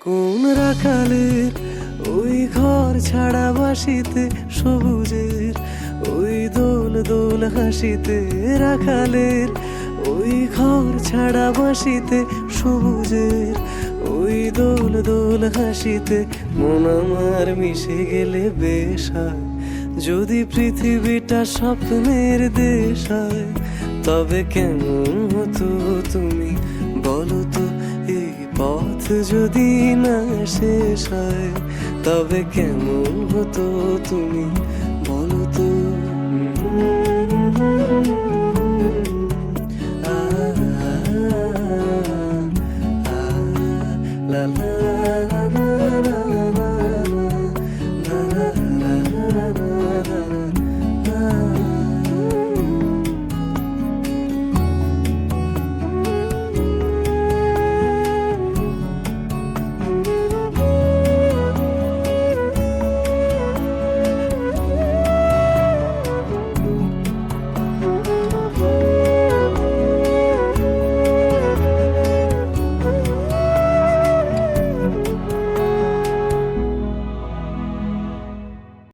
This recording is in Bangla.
কোন রাখালের ওই ঘর ছাড়া বাসিতে সবুজের ওই দোল দোল হাসিতে, রাখালের ওই ঘর ছাড়া বাসিতে সবুজের ওই দোল দোল হাসিতে মন আমার মিশে গেলে বেশ হয়। যদি পৃথিবীটা স্বপ্নের দেশ হয় তবে কেমন হতো তুমি বলো তো? এই পথ যদি না শেষ হয় তবে কেমন হতো তুমি বলো তো? আ, আ, আ, লা লা